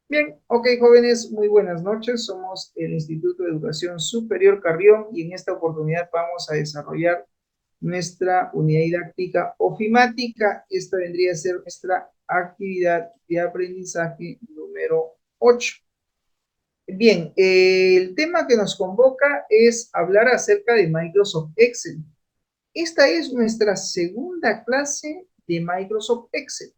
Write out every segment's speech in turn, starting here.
Bien, ok, jóvenes, muy buenas noches. Somos el Instituto de Educación Superior Carrión y en esta oportunidad vamos a desarrollar nuestra unidad didáctica ofimática. Esta vendría a ser nuestra actividad de aprendizaje número 8. Bien, el tema que nos convoca es hablar acerca de Microsoft Excel. Esta es nuestra segunda clase de Microsoft Excel.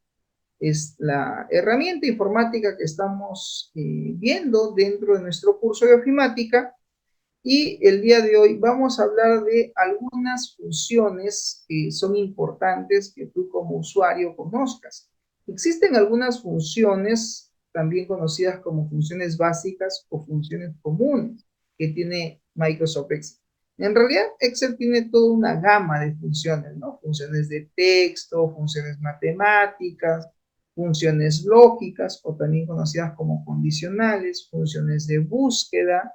Es la herramienta informática que estamos viendo dentro de nuestro curso de ofimática, y el día de hoy vamos a hablar de algunas funciones que son importantes que tú como usuario conozcas. Existen algunas funciones, también conocidas como funciones básicas o funciones comunes, que tiene Microsoft Excel. En realidad, Excel tiene toda una gama de funciones, ¿no? Funciones de texto, funciones matemáticas, funciones lógicas o también conocidas como condicionales, funciones de búsqueda,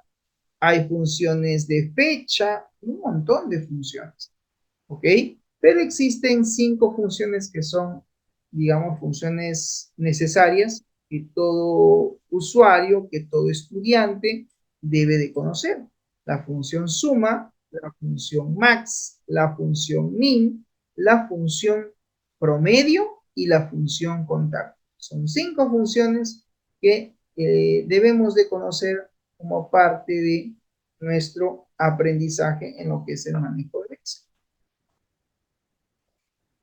hay funciones de fecha, un montón de funciones, ¿ok? Pero existen 5 funciones que son, digamos, funciones necesarias que todo usuario, que todo estudiante debe de conocer. La función suma, la función max, la función min, la función promedio y la función contar. Son 5 funciones que debemos de conocer como parte de nuestro aprendizaje en lo que es el manejo de Excel.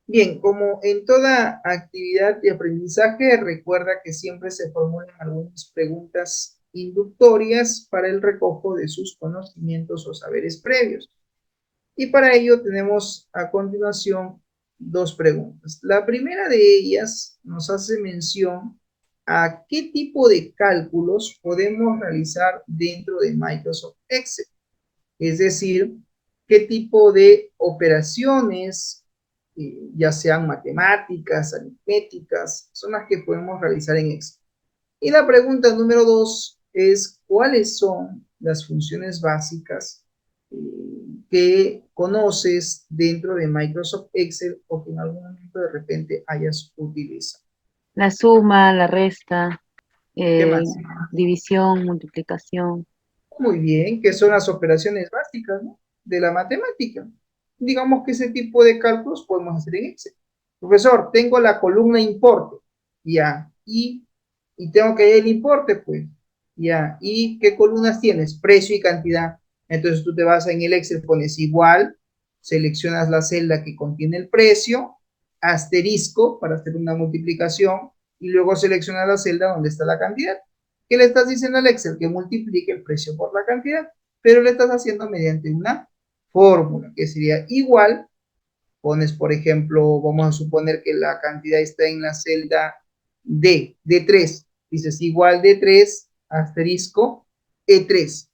Bien, como en toda actividad de aprendizaje, recuerda que siempre se formulan algunas preguntas inductorias para el recojo de sus conocimientos o saberes previos. Y para ello tenemos a continuación 2 preguntas. La primera de ellas nos hace mención a qué tipo de cálculos podemos realizar dentro de Microsoft Excel. Es decir, qué tipo de operaciones, ya sean matemáticas, aritméticas, son las que podemos realizar en Excel. Y la pregunta número 2 es, ¿cuáles son las funciones básicas que conoces dentro de Microsoft Excel o que en algún momento de repente hayas utilizado? La suma, la resta, ¿Qué eh, más? división, multiplicación. Muy bien, que son las operaciones básicas, ¿no?, de la matemática. Digamos que ese tipo de cálculos podemos hacer en Excel. Profesor, tengo la columna importe, ya, y tengo que ir el importe, pues, ya, ¿y qué columnas tienes? Precio y cantidad. Entonces tú te vas en el Excel, pones igual, seleccionas la celda que contiene el precio, asterisco para hacer una multiplicación, y luego seleccionas la celda donde está la cantidad. ¿Qué le estás diciendo al Excel? Que multiplique el precio por la cantidad, pero le estás haciendo mediante una fórmula, que sería igual, pones, por ejemplo, vamos a suponer que la cantidad está en la celda de 3, dices igual de 3, asterisco, E3.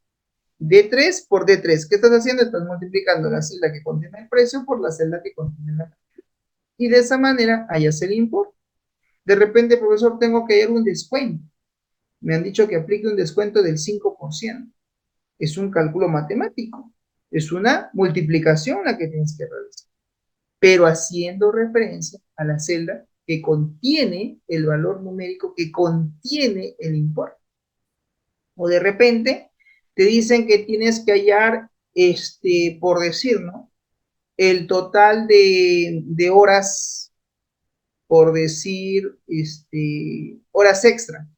D3 por D3. ¿Qué estás haciendo? Estás multiplicando la celda que contiene el precio por la celda que contiene la cantidad. Y de esa manera hallas el importe. De repente, profesor, tengo que hallar un descuento. Me han dicho que aplique un descuento del 5%. Es un cálculo matemático. Es una multiplicación la que tienes que realizar, pero haciendo referencia a la celda que contiene el valor numérico, que contiene el importe. O de repente te dicen que tienes que hallar, por decir, ¿no?, el total de horas, por decir, horas extra.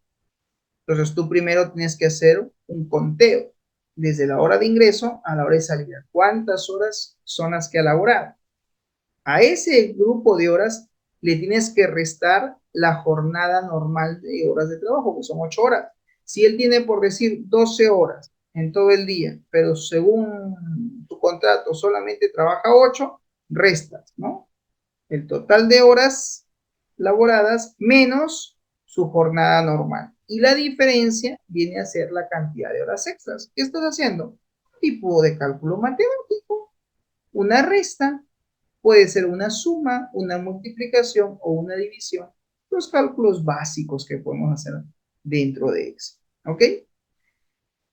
Entonces tú primero tienes que hacer un conteo desde la hora de ingreso a la hora de salida. ¿Cuántas horas son las que ha laborado? A ese grupo de horas le tienes que restar la jornada normal de horas de trabajo, que son 8 horas. Si él tiene, por decir, 12 horas en todo el día, pero según tu contrato solamente trabaja 8, restas, ¿no?, el total de horas laboradas menos su jornada normal. Y la diferencia viene a ser la cantidad de horas extras. ¿Qué estás haciendo? Un tipo de cálculo matemático, una resta, puede ser una suma, una multiplicación o una división. Los cálculos básicos que podemos hacer dentro de Excel. ¿Ok?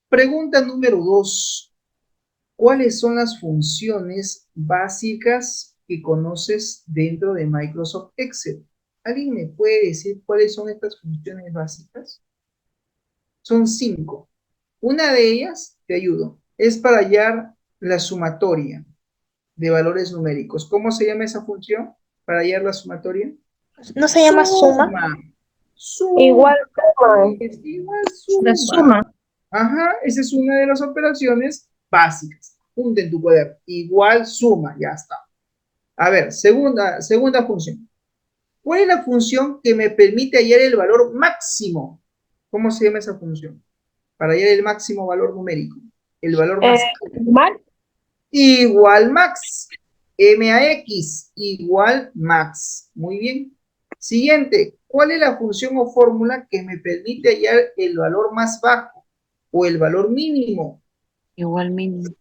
Pregunta número 2. ¿Cuáles son las funciones básicas que conoces dentro de Microsoft Excel. ¿Alguien me puede decir cuáles son estas funciones básicas? Son 5. Una de ellas, te ayudo, es para hallar la sumatoria de valores numéricos. ¿Cómo se llama esa función para hallar la sumatoria? ¿No se llama suma? Suma. Igual suma. Es igual La suma. suma. Ajá, esa es una de las operaciones básicas. Punta en tu cuaderno. Igual suma, ya está. A ver, segunda función. ¿Cuál es la función que me permite hallar el valor máximo? ¿Cómo se llama esa función? Para hallar el máximo valor numérico. El valor máximo. ¿Mal? Igual max. MAX igual max. Muy bien. Siguiente. ¿Cuál es la función o fórmula que me permite hallar el valor más bajo o el valor mínimo? Igual mínimo.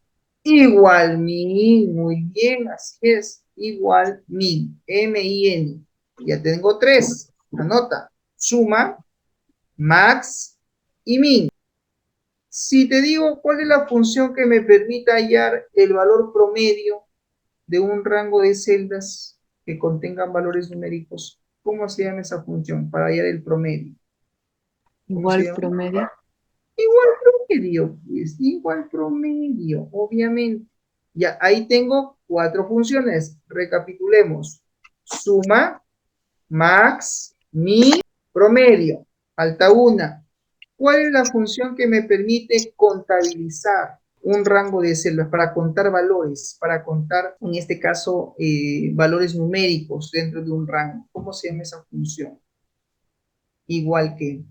Igual min. Muy bien, así es. Igual min. M-I-N. Ya tengo 3. Anota. Suma, max y min. Si te digo cuál es la función que me permite hallar el valor promedio de un rango de celdas que contengan valores numéricos, ¿cómo se llama esa función para hallar el promedio? ¿Cómo se Igual llama? promedio. Igual promedio, pues, igual promedio, obviamente. Ya, ahí tengo 4 funciones. Recapitulemos. Suma, max, min, promedio. Falta una. ¿Cuál es la función que me permite contabilizar un rango de celdas para contar valores, para contar, en este caso, valores numéricos dentro de un rango? ¿Cómo se llama esa función? Igual que,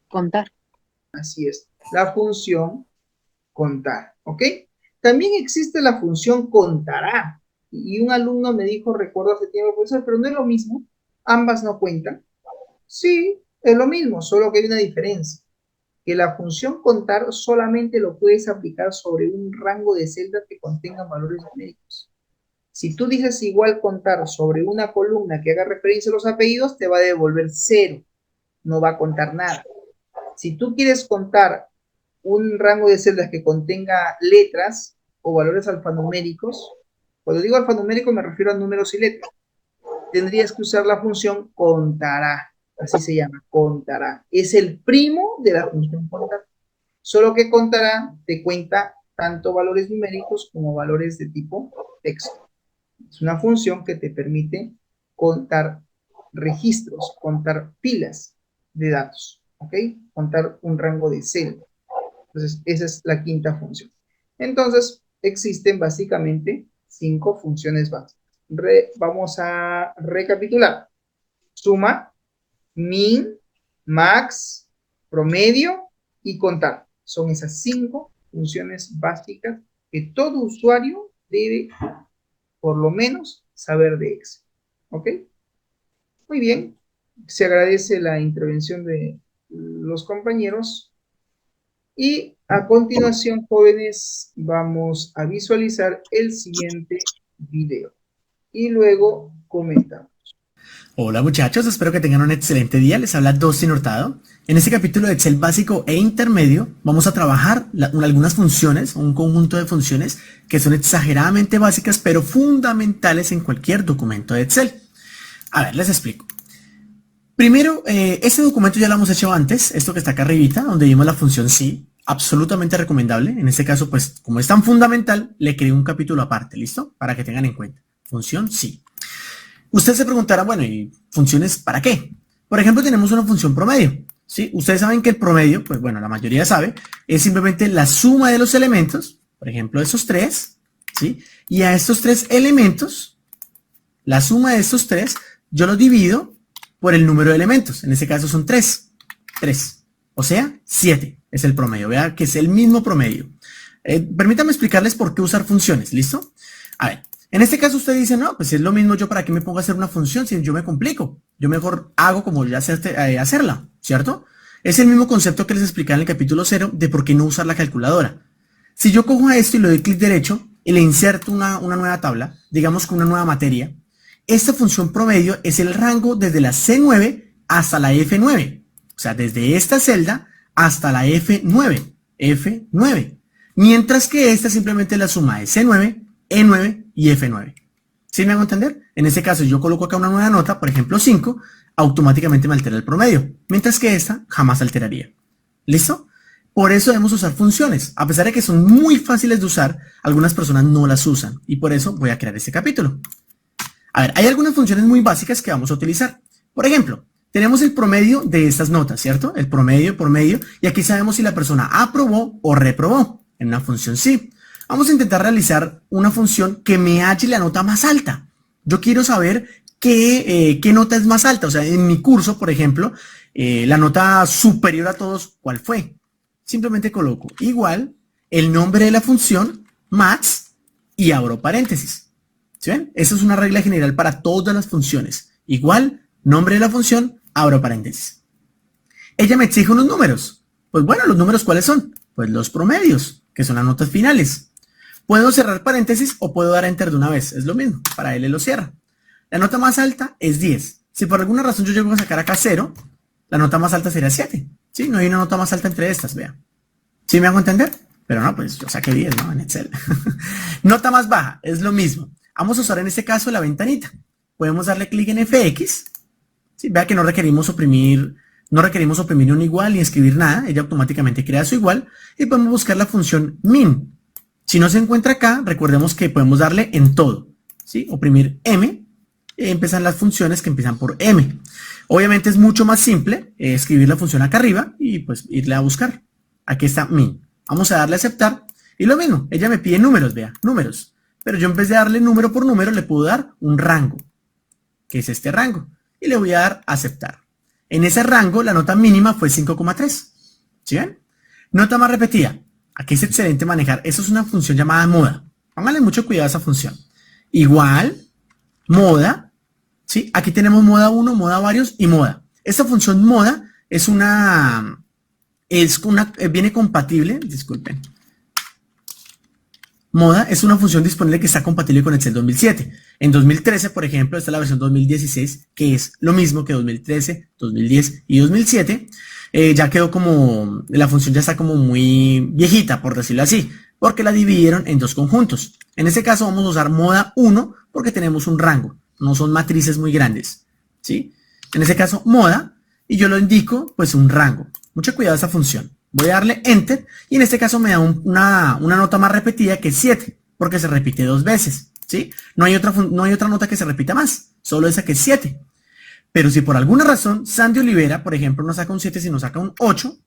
Contar. así es, la función contar, ¿ok? También existe la función contará. Y un alumno me dijo, recuerdo hace tiempo, profesor, pero no es lo mismo, ambas no cuentan. Sí, es lo mismo, solo que hay una diferencia. Que la función contar solamente lo puedes aplicar sobre un rango de celdas que contengan valores numéricos. Si tú dices igual contar sobre una columna que haga referencia a los apellidos, te va a devolver 0, no va a contar nada. Si tú quieres contar un rango de celdas que contenga letras o valores alfanuméricos, cuando digo alfanumérico me refiero a números y letras, tendrías que usar la función contará. Así se llama, contará. Es el primo de la función contar. Solo que contará te cuenta tanto valores numéricos como valores de tipo texto. Es una función que te permite contar registros, contar pilas de datos, ¿ok? Contar un rango de celda. Entonces, esa es la quinta función. Entonces, existen básicamente 5 funciones básicas. Vamos a recapitular. Suma, min, max, promedio y contar. Son esas 5 funciones básicas que todo usuario debe, por lo menos, saber de Excel. ¿Ok? Muy bien. Se agradece la intervención de los compañeros. Y a continuación, jóvenes, vamos a visualizar el siguiente video. Y luego comentamos. Hola muchachos, espero que tengan un excelente día. Les habla Dustin Hurtado. En este capítulo de Excel básico e intermedio vamos a trabajar algunas funciones, un conjunto de funciones que son exageradamente básicas pero fundamentales en cualquier documento de Excel. A ver, les explico. Primero, este documento ya lo hemos hecho antes, esto que está acá arribita, donde vimos la función sí, absolutamente recomendable. En este caso, pues como es tan fundamental, le creé un capítulo aparte, ¿listo? Para que tengan en cuenta. Función sí. Ustedes se preguntarán, bueno, ¿y funciones para qué? Por ejemplo, tenemos una función promedio, ¿sí? Ustedes saben que el promedio, pues bueno, la mayoría sabe, es simplemente la suma de los elementos, por ejemplo, esos 3, ¿sí? Y a estos 3 elementos, la suma de estos 3, yo lo divido por el número de elementos. En este caso son 3. 3. O sea, 7 es el promedio. Vean que es el mismo promedio. Permítanme explicarles por qué usar funciones, ¿listo? A ver. En este caso usted dice, no, pues es lo mismo, yo para qué me pongo a hacer una función si yo me complico. Yo mejor hago como ya sé hacerla, ¿cierto? Es el mismo concepto que les explicaba en el capítulo 0 de por qué no usar la calculadora. Si yo cojo a esto y le doy clic derecho y le inserto una nueva tabla, digamos con una nueva materia, esta función promedio es el rango desde la C9 hasta la F9. O sea, desde esta celda hasta la F9. F9. Mientras que esta simplemente es la suma de C9, E9 y F9. ¿Sí me hago entender? En este caso, yo coloco acá una nueva nota, por ejemplo 5, automáticamente me altera el promedio, mientras que esta jamás alteraría. ¿Listo? Por eso debemos usar funciones. A pesar de que son muy fáciles de usar, algunas personas no las usan, y por eso voy a crear este capítulo. A ver, hay algunas funciones muy básicas que vamos a utilizar. Por ejemplo, tenemos el promedio de estas notas, ¿cierto? El promedio, y aquí sabemos si la persona aprobó o reprobó en una función sí. Vamos a intentar realizar una función que me halle la nota más alta. Yo quiero saber qué nota es más alta. O sea, en mi curso, por ejemplo, la nota superior a todos, ¿cuál fue? Simplemente coloco igual el nombre de la función, max, y abro paréntesis. ¿Sí ven? Esa es una regla general para todas las funciones. Igual, nombre de la función, abro paréntesis. Ella me exige unos números. Pues bueno, ¿los números cuáles son? Pues los promedios, que son las notas finales. Puedo cerrar paréntesis o puedo dar enter de una vez. Es lo mismo, para él lo cierra. La nota más alta es 10. Si por alguna razón yo llego a sacar acá 0, la nota más alta sería 7. ¿Sí? No hay una nota más alta entre estas, vea. ¿Sí me hago entender? Pero no, pues yo saqué 10, ¿no? En Excel. Nota más baja, es lo mismo. Vamos a usar en este caso la ventanita. Podemos darle clic en FX. ¿Sí? Vea que no requerimos oprimir un igual ni escribir nada. Ella automáticamente crea su igual. Y podemos buscar la función min. Si no se encuentra acá, recordemos que podemos darle en todo. ¿Sí? Oprimir M. Y empiezan las funciones que empiezan por M. Obviamente es mucho más simple escribir la función acá arriba y pues irle a buscar. Aquí está min. Vamos a darle a aceptar. Y lo mismo, ella me pide números, vea, números. Pero yo en vez de darle número por número, le puedo dar un rango, que es este rango. Y le voy a dar a aceptar. En ese rango, la nota mínima fue 5,3. ¿Sí ven? Nota más repetida. Aquí es excelente manejar. Eso es una función llamada moda. Pónganle mucho cuidado a esa función. Igual, moda. ¿Sí? Aquí tenemos moda 1, moda varios y moda. Esta función moda viene compatible, disculpen. Moda es una función disponible que está compatible con Excel 2007. En 2013, por ejemplo, esta es la versión 2016, que es lo mismo que 2013, 2010 y 2007. Ya quedó como, la función ya está como muy viejita, por decirlo así, porque la dividieron en dos conjuntos. En este caso vamos a usar moda 1 porque tenemos un rango, no son matrices muy grandes, ¿sí? En este caso moda, y yo lo indico, pues un rango. Mucho cuidado a esta función. Voy a darle enter y en este caso me da una nota más repetida que es 7, porque se repite 2 veces, ¿sí? No hay otra nota que se repita más, solo esa que es 7. Pero si por alguna razón Sandy Olivera, por ejemplo, no saca un 7, sino saca un 8,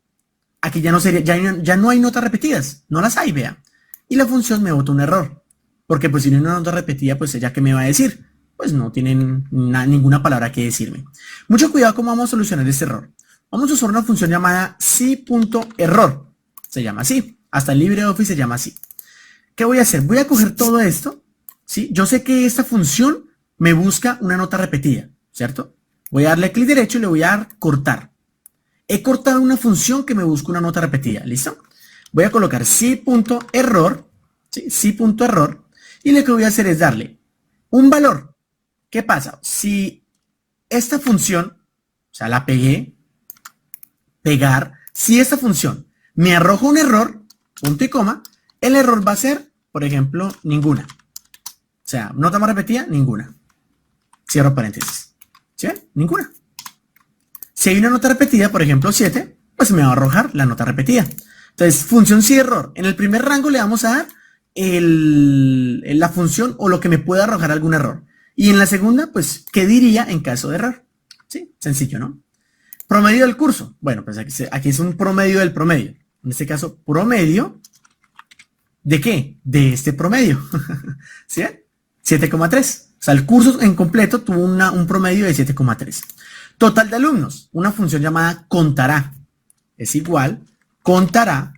aquí ya no sería, ya no hay notas repetidas, no las hay, vea. Y la función me bota un error, porque pues si no hay una nota repetida, pues ella ¿qué me va a decir? Pues no tienen ninguna palabra que decirme. Mucho cuidado cómo vamos a solucionar este error. Vamos a usar una función llamada si.error. Se llama así. Hasta el LibreOffice se llama así. ¿Qué voy a hacer? Voy a coger todo esto, ¿sí? Yo sé que esta función me busca una nota repetida, ¿cierto? Voy a darle clic derecho y le voy a dar cortar. He cortado una función que me busca una nota repetida, ¿listo? Voy a colocar si.error, ¿sí? Si.error, y lo que voy a hacer es darle un valor. ¿Qué pasa? Si esta función, o sea, la pegué, pegar, si esta función me arroja un error, punto y coma, el error va a ser, por ejemplo, ninguna. O sea, nota más repetida, ninguna. Cierro paréntesis. ¿Sí ven? Ninguna. Si hay una nota repetida, por ejemplo 7, pues me va a arrojar la nota repetida. Entonces, función si error. En el primer rango le vamos a dar la función o lo que me pueda arrojar algún error. Y en la segunda, pues, ¿qué diría en caso de error? Sí, sencillo, ¿no? Promedio del curso. Bueno, pues aquí es un promedio del promedio. En este caso, promedio. ¿De qué? De este promedio. ¿Sí? 7,3. O sea, el curso en completo tuvo un promedio de 7,3. Total de alumnos. Una función llamada contará. Es igual. Contará.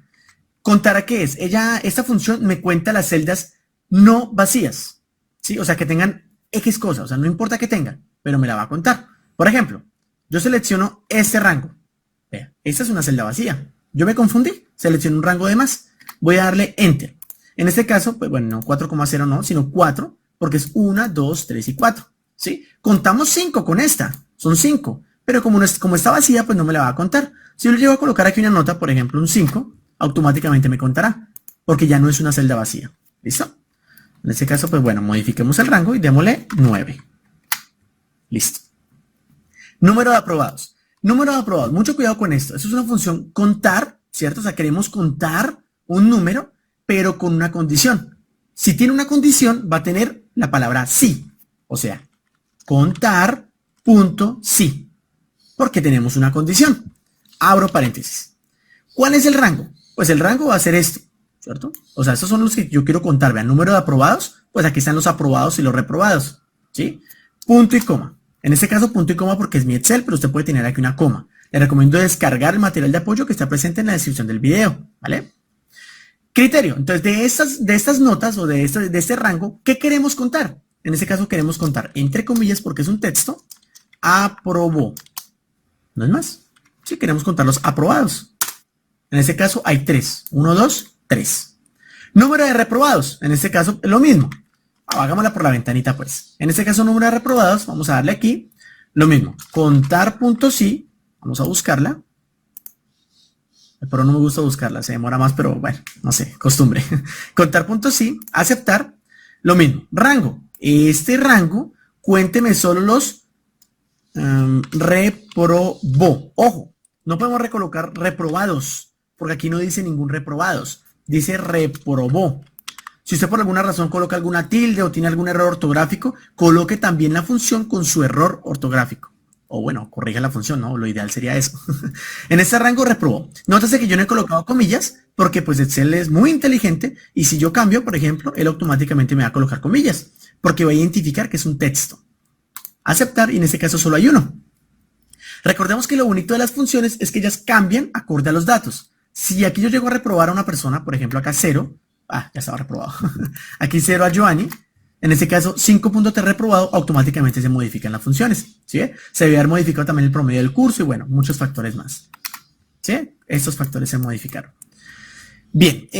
¿Contará qué es? Esta función me cuenta las celdas no vacías. ¿Sí? O sea, que tengan X cosas. O sea, no importa que tengan, pero me la va a contar. Por ejemplo, yo selecciono este rango. Vea, esta es una celda vacía. Yo me confundí. Selecciono un rango de más. Voy a darle enter. En este caso, pues bueno, no 4,0 no, sino 4, porque es 1, 2, 3 y 4. ¿Sí? Contamos 5 con esta. Son 5. Pero como está vacía, pues no me la va a contar. Si yo le llego a colocar aquí una nota, por ejemplo, un 5, automáticamente me contará. Porque ya no es una celda vacía. ¿Listo? En este caso, pues bueno, modifiquemos el rango y démosle 9. Listo. Número de aprobados. Número de aprobados. Mucho cuidado con esto. Esto es una función contar, ¿cierto? O sea, queremos contar un número, pero con una condición. Si tiene una condición, va a tener la palabra sí. O sea, contar punto sí. Porque tenemos una condición. Abro paréntesis. ¿Cuál es el rango? Pues el rango va a ser esto, ¿cierto? O sea, estos son los que yo quiero contar. Vean, número de aprobados, pues aquí están los aprobados y los reprobados, ¿sí? Punto y coma. En este caso, punto y coma porque es mi Excel, pero usted puede tener aquí una coma. Le recomiendo descargar el material de apoyo que está presente en la descripción del video, ¿vale? Criterio. Entonces, de estas notas o de este rango, ¿qué queremos contar? En este caso queremos contar, entre comillas, porque es un texto, aprobó. No es más. Sí, queremos contar los aprobados. En este caso hay 3. 1, 2, 3. Número de reprobados. En este caso, lo mismo. Hagámosla por la ventanita, pues. En este caso, número de reprobados, vamos a darle aquí lo mismo. Contar punto sí. Vamos a buscarla. Pero no me gusta buscarla, se demora más, pero bueno, no sé, costumbre. Contar punto sí, aceptar. Lo mismo. Rango. Este rango, cuénteme solo los reprobó. Ojo, no podemos recolocar reprobados, porque aquí no dice ningún reprobados. Dice reprobó. Si usted por alguna razón coloca alguna tilde o tiene algún error ortográfico, coloque también la función con su error ortográfico. O bueno, corrija la función, ¿no? Lo ideal sería eso. En este rango reprobó. Nótese que yo no he colocado comillas porque pues Excel es muy inteligente y si yo cambio, por ejemplo, él automáticamente me va a colocar comillas porque va a identificar que es un texto. Aceptar y en este caso solo hay uno. Recordemos que lo bonito de las funciones es que ellas cambian acorde a los datos. Si aquí yo llego a reprobar a una persona, por ejemplo acá 0, ya estaba reprobado. Aquí 0 a Giovanni. En este caso, 5.3 reprobado, automáticamente se modifican las funciones. ¿Sí? Se debe haber modificado también el promedio del curso y bueno, muchos factores más. ¿Sí? Estos factores se modificaron. Bien.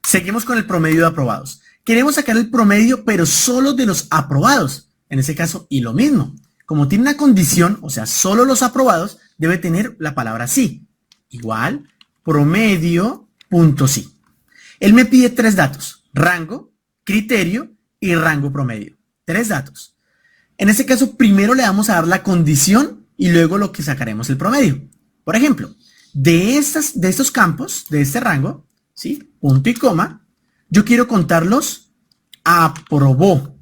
Seguimos con el promedio de aprobados. Queremos sacar el promedio, pero solo de los aprobados. En este caso, y lo mismo. Como tiene una condición, o sea, solo los aprobados, debe tener la palabra sí. Igual, promedio, punto sí. Él me pide 3 datos. Rango, criterio y rango promedio. 3 datos. En este caso, primero le vamos a dar la condición y luego lo que sacaremos el promedio. Por ejemplo, de estos campos, de este rango, ¿sí? Punto y coma, yo quiero contarlos aprobó. O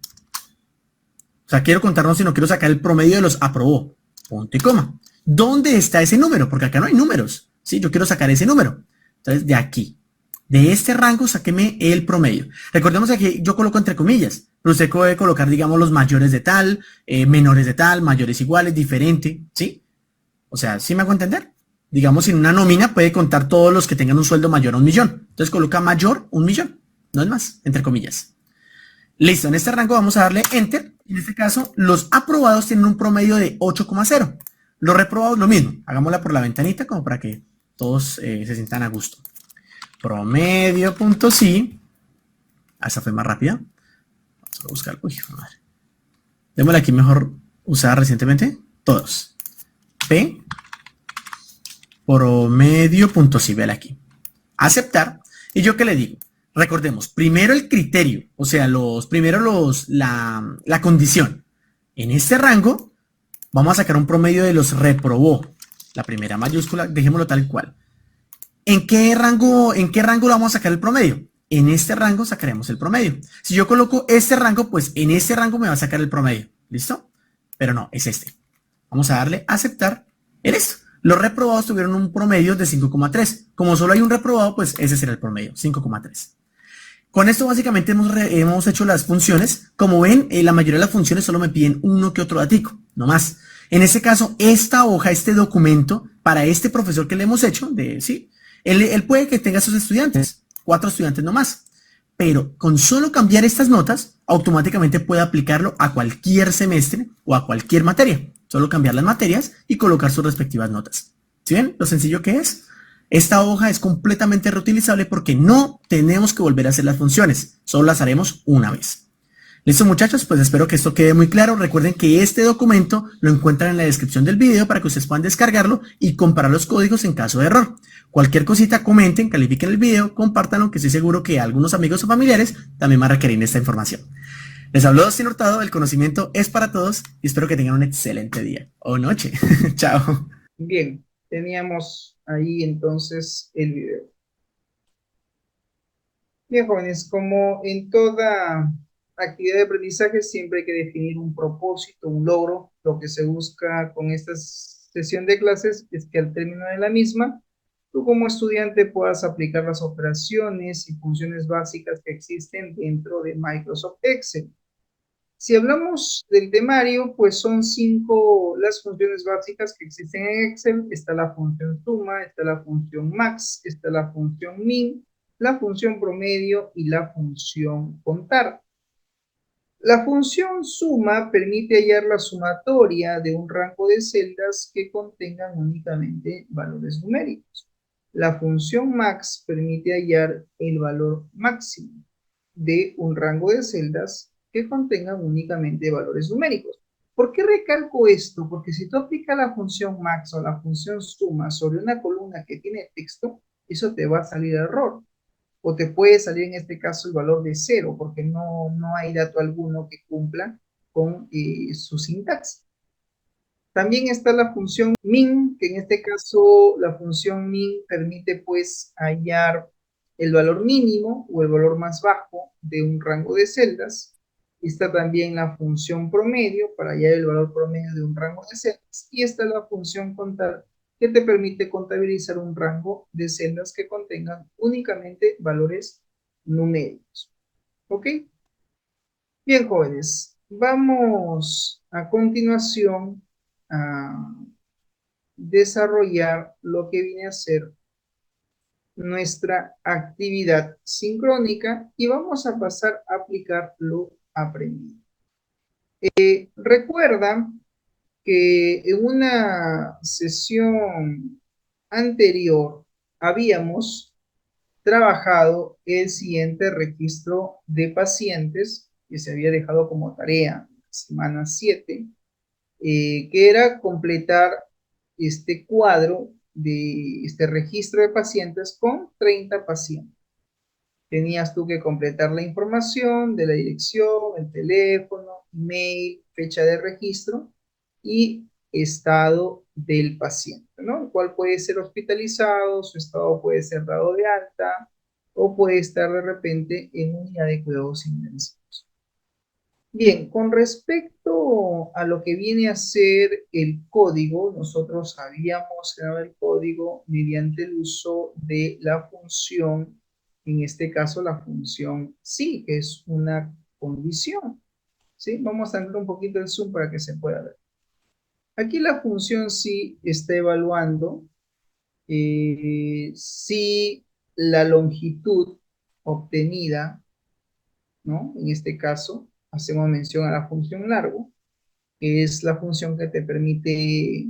sea, quiero contarlos si no quiero sacar el promedio de los aprobó. Punto y coma. ¿Dónde está ese número? Porque acá no hay números. ¿Sí? Yo quiero sacar ese número. Entonces, de aquí. De este rango, sáqueme el promedio. Recordemos que aquí yo coloco entre comillas, pero usted puede colocar, digamos, los mayores de tal, menores de tal, mayores iguales, diferente, ¿sí? O sea, ¿sí me hago entender? Digamos, en una nómina puede contar todos los que tengan un sueldo mayor a 1 millón. Entonces coloca mayor 1 millón. No es más, entre comillas. Listo, en este rango vamos a darle Enter. En este caso, los aprobados tienen un promedio de 8,0. Los reprobados lo mismo. Hagámosla por la ventanita como para que todos se sientan a gusto. Promedio punto sí. Esa fue más rápida. Vamos a buscar. Uy, madre. Démosle aquí mejor usada recientemente. Todos. P. Promedio punto sí. Véala aquí. Aceptar. ¿Y yo qué le digo? Recordemos, primero el criterio. O sea, la condición. En este rango vamos a sacar un promedio de los reprobó. La primera mayúscula, dejémoslo tal cual. ¿En qué rango lo vamos a sacar el promedio? En este rango sacaremos el promedio. Si yo coloco este rango, pues en este rango me va a sacar el promedio. ¿Listo? Pero no, es este. Vamos a darle a aceptar en esto. Los reprobados tuvieron un promedio de 5,3. Como solo hay un reprobado, pues ese será el promedio, 5,3. Con esto básicamente hemos hecho las funciones. Como ven, la mayoría de las funciones solo me piden uno que otro datico, no más. En este caso, esta hoja, este documento, para este profesor que le hemos hecho, ¿sí? Él puede que tenga sus estudiantes, 4 estudiantes no más. Pero con solo cambiar estas notas, automáticamente puede aplicarlo a cualquier semestre o a cualquier materia. Solo cambiar las materias y colocar sus respectivas notas. ¿Sí ven lo sencillo que es? Esta hoja es completamente reutilizable porque no tenemos que volver a hacer las funciones. Solo las haremos una vez. Listo, muchachos, pues espero que esto quede muy claro. Recuerden que este documento lo encuentran en la descripción del video para que ustedes puedan descargarlo y comparar los códigos en caso de error. Cualquier cosita, comenten, califiquen el video, compártanlo, que estoy seguro que algunos amigos o familiares también van a requerir esta información. Les habló Dustin Hurtado, el conocimiento es para todos y espero que tengan un excelente día o noche. Chao. Bien, teníamos ahí entonces el video. Bien, jóvenes, como en toda actividad de aprendizaje, siempre hay que definir un propósito, un logro. Lo que se busca con esta sesión de clases es que al término de la misma, tú como estudiante puedas aplicar las operaciones y funciones básicas que existen dentro de Microsoft Excel. Si hablamos del temario, pues son 5 las funciones básicas que existen en Excel. Está la función suma, está la función max, está la función min, la función promedio y la función contar. La función suma permite hallar la sumatoria de un rango de celdas que contengan únicamente valores numéricos. La función max permite hallar el valor máximo de un rango de celdas que contengan únicamente valores numéricos. ¿Por qué recalco esto? Porque si tú aplicas la función max o la función suma sobre una columna que tiene texto, eso te va a salir error. O te puede salir en este caso el valor de 0, porque no hay dato alguno que cumpla con su sintaxis. También está la función min, que en este caso la función min permite pues hallar el valor mínimo o el valor más bajo de un rango de celdas. Está también la función promedio para hallar el valor promedio de un rango de celdas. Y está la función contar, que te permite contabilizar un rango de celdas que contengan únicamente valores numéricos. ¿Ok? Bien, jóvenes, vamos a continuación a desarrollar lo que viene a ser nuestra actividad sincrónica y vamos a pasar a aplicar lo aprendido. Recuerda que en una sesión anterior habíamos trabajado el siguiente registro de pacientes que se había dejado como tarea semana 7, que era completar este cuadro de este registro de pacientes con 30 pacientes. Tenías tú que completar la información de la dirección, el teléfono, email, fecha de registro y estado del paciente, ¿no? El cual puede ser hospitalizado, su estado puede ser dado de alta o puede estar de repente en unidad de cuidados intensivos. Bien, con respecto a lo que viene a ser el código, nosotros habíamos creado el código mediante el uso de la función, en este caso la función sí, que es una condición. ¿Sí? Vamos a darle un poquito el zoom para que se pueda ver. Aquí la función sí está evaluando si la longitud obtenida, ¿no? En este caso, hacemos mención a la función largo, que es la función que te permite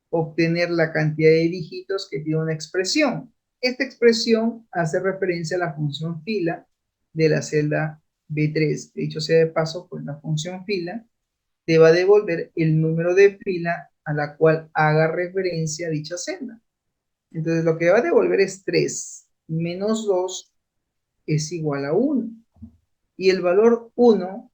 obtener la cantidad de dígitos que tiene una expresión. Esta expresión hace referencia a la función fila de la celda B3. Dicho sea de paso, pues la función fila te va a devolver el número de fila a la cual haga referencia a dicha celda. Entonces lo que va a devolver es 3 menos 2 es igual a 1. Y el valor 1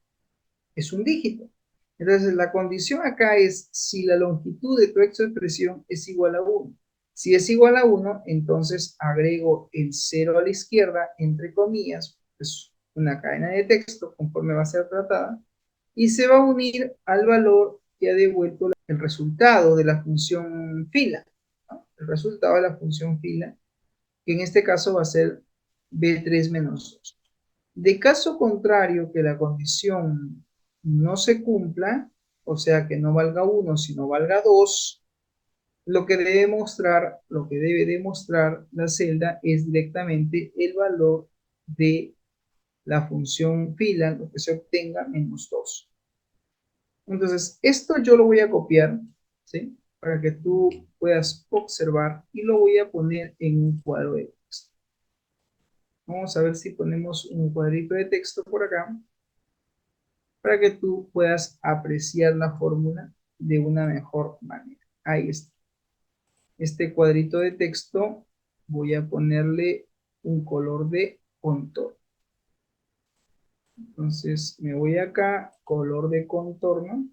es un dígito. Entonces, la condición acá es si la longitud de tu expresión es igual a 1. Si es igual a 1, entonces agrego el 0 a la izquierda, entre comillas, es una cadena de texto conforme va a ser tratada, y se va a unir al valor que ha devuelto el resultado de la función fila, ¿no? El resultado de la función fila, que en este caso va a ser B3 menos 2. De caso contrario, que la condición no se cumpla, o sea que no valga 1, sino valga 2, lo que debe demostrar la celda es directamente el valor de la función fila, lo que se obtenga, menos 2. Entonces, esto yo lo voy a copiar, ¿sí? Para que tú puedas observar y lo voy a poner en un cuadro de texto. Vamos a ver si ponemos un cuadrito de texto por acá. para que tú puedas apreciar la fórmula de una mejor manera. Ahí está. Este cuadrito de texto voy a ponerle un color de contorno. Entonces me voy acá, color de contorno,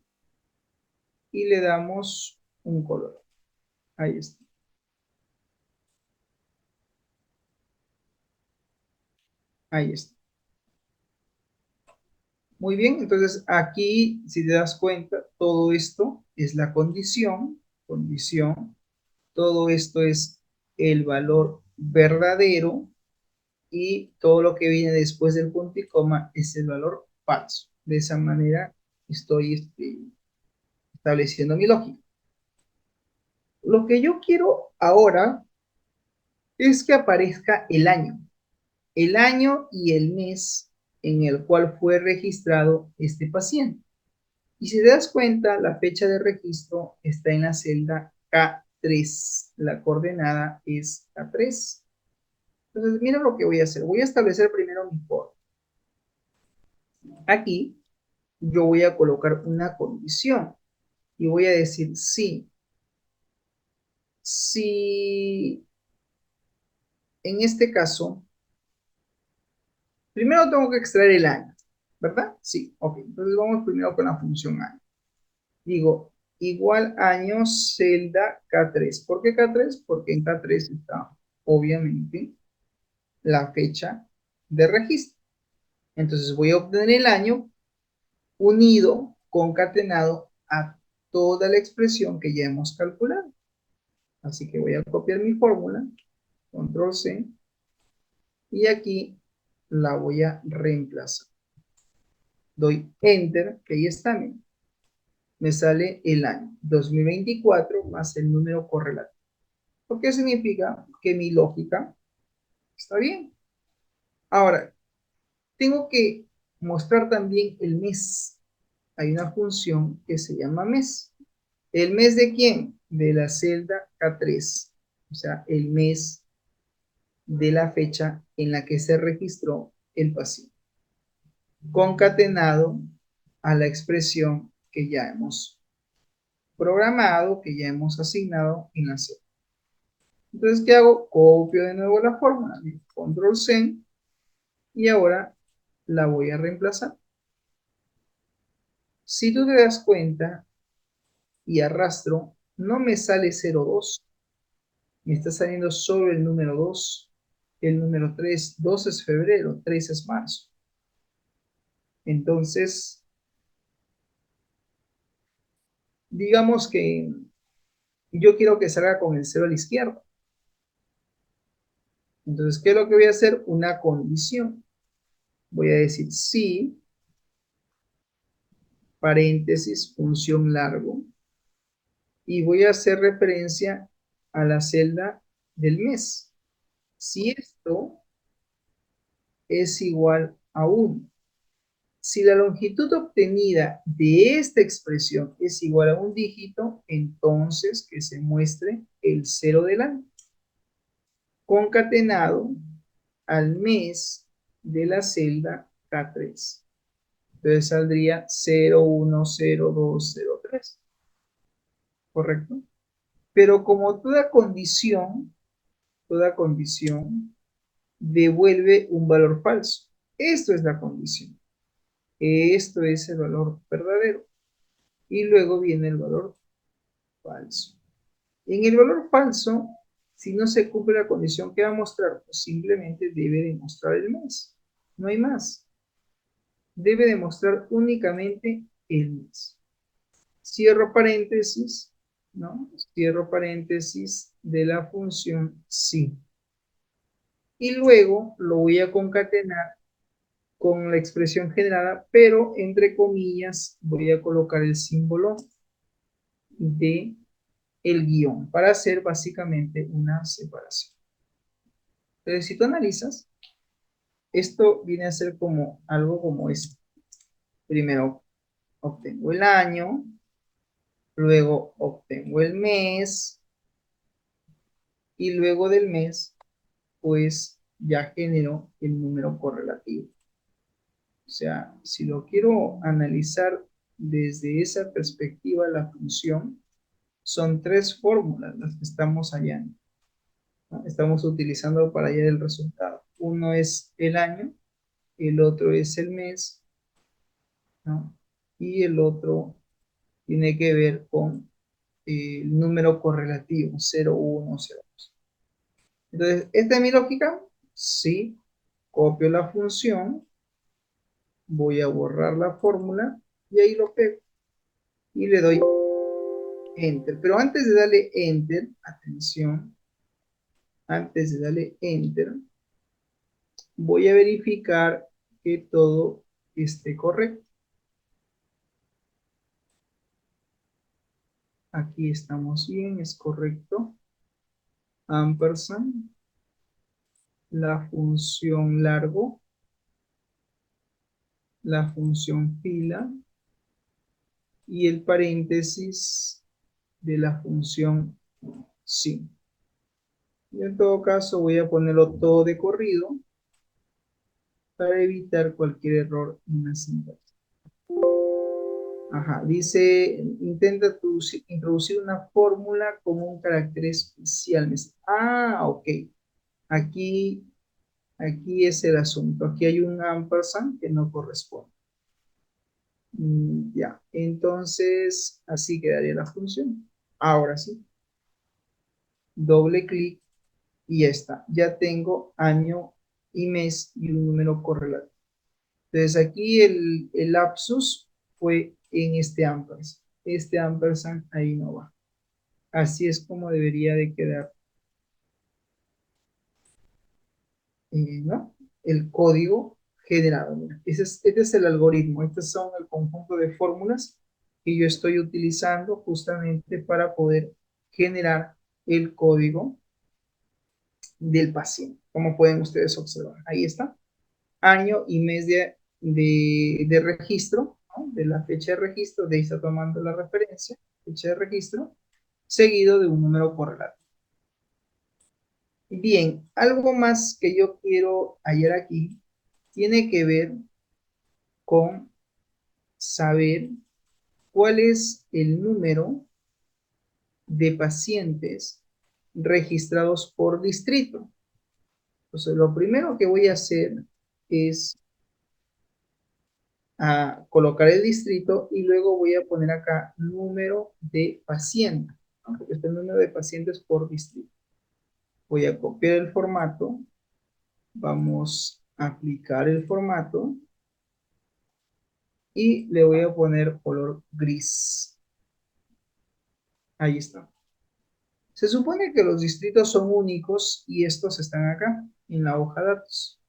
y le damos un color. Ahí está. Ahí está. Muy bien, entonces aquí, si te das cuenta, todo esto es la condición, todo esto es el valor verdadero y todo lo que viene después del punto y coma es el valor falso. De esa manera estoy estableciendo mi lógica. Lo que yo quiero ahora es que aparezca el año y el mes en el cual fue registrado este paciente. Y si te das cuenta, la fecha de registro está en la celda K3. La coordenada es K3. Entonces, mira lo que voy a hacer. Voy a establecer primero mi fórmula. Aquí yo voy a colocar una condición y voy a decir si en este caso, primero tengo que extraer el año, ¿verdad? Sí, ok. Entonces vamos primero con la función año. Digo, igual año celda K3. ¿Por qué K3? Porque en K3 está, obviamente, la fecha de registro. Entonces voy a obtener el año unido, concatenado a toda la expresión que ya hemos calculado. Así que voy a copiar mi fórmula, control C, y aquí la voy a reemplazar. Doy enter, que ahí está, miren. Me sale el año 2024 más el número correlativo. ¿Lo que significa? Que mi lógica está bien. Ahora, tengo que mostrar también el mes. Hay una función que se llama mes. ¿El mes de quién? De la celda K3. O sea, el mes de la fecha en la que se registró el paciente. Concatenado a la expresión que ya hemos programado, que ya hemos asignado en la celda. Entonces, ¿qué hago? Copio de nuevo la fórmula, control C, y ahora la voy a reemplazar. Si tú te das cuenta y arrastro, no me sale 02, me está saliendo solo el número 2, el número 3, 2 es febrero, 3 es marzo. Entonces, digamos que yo quiero que salga con el 0 a la izquierda. Entonces, ¿qué es lo que voy a hacer? Una condición. Voy a decir si, paréntesis, función largo, y voy a hacer referencia a la celda del mes. Si esto es igual a 1, si la longitud obtenida de esta expresión es igual a un dígito, entonces que se muestre el 0 del año, concatenado al mes de la celda K3. Entonces saldría 010203, ¿correcto? Pero como toda condición devuelve un valor falso. Esto es la condición. Esto es el valor verdadero. Y luego viene el valor falso. En el valor falso, si no se cumple la condición que va a mostrar, pues simplemente debe demostrar el mes. No hay más. Debe demostrar únicamente el mes. Cierro paréntesis, ¿no? Cierro paréntesis de la función sí. Y luego lo voy a concatenar con la expresión generada, pero entre comillas voy a colocar el símbolo de el guión para hacer básicamente una separación. Entonces, si tú analizas, esto viene a ser como algo como esto. Primero obtengo el año, luego obtengo el mes, y luego del mes, pues ya generó el número correlativo. O sea, si lo quiero analizar desde esa perspectiva, la función, son tres fórmulas las que estamos hallando, ¿no? Estamos utilizando para hallar el resultado. Uno es el año, el otro es el mes, ¿no? Y el otro tiene que ver con el número correlativo, 0, 1, 0. Entonces, ¿esta es mi lógica? Sí. Copio la función, voy a borrar la fórmula y ahí lo pego y le doy Enter. Pero antes de darle Enter, atención, antes de darle Enter, voy a verificar que todo esté correcto. Aquí estamos bien, es correcto. Ampersand, la función largo, la función fila y el paréntesis de la función sí. Y en todo caso voy a ponerlo todo de corrido para evitar cualquier error en la sintaxis. Ajá, dice, intenta introducir una fórmula con un carácter especial. Ah, ok. Aquí, aquí es el asunto. Aquí hay un ampersand que no corresponde. Ya, entonces así quedaría la función. Ahora sí. Doble clic y ya está. Ya tengo año y mes y un número correlativo. Entonces aquí el lapsus fue en este ampersand. Este ampersand ahí no va. Así es como debería de quedar, ¿no? El código generado. Mira, este es el algoritmo. Estos son el conjunto de fórmulas que yo estoy utilizando justamente para poder generar el código del paciente. Como pueden ustedes observar. Ahí está. Año y mes de registro, ¿no? De la fecha de registro, de ahí está tomando la referencia, fecha de registro, seguido de un número correlativo. Bien, algo más que yo quiero hallar aquí tiene que ver con saber cuál es el número de pacientes registrados por distrito. Entonces, lo primero que voy a hacer es a colocar el distrito y luego voy a poner acá número de pacientes, ¿no? Porque este número de pacientes por distrito. Voy a copiar el formato, vamos a aplicar el formato y le voy a poner color gris. Ahí está. Se supone que los distritos son únicos y estos están acá en la hoja de datos.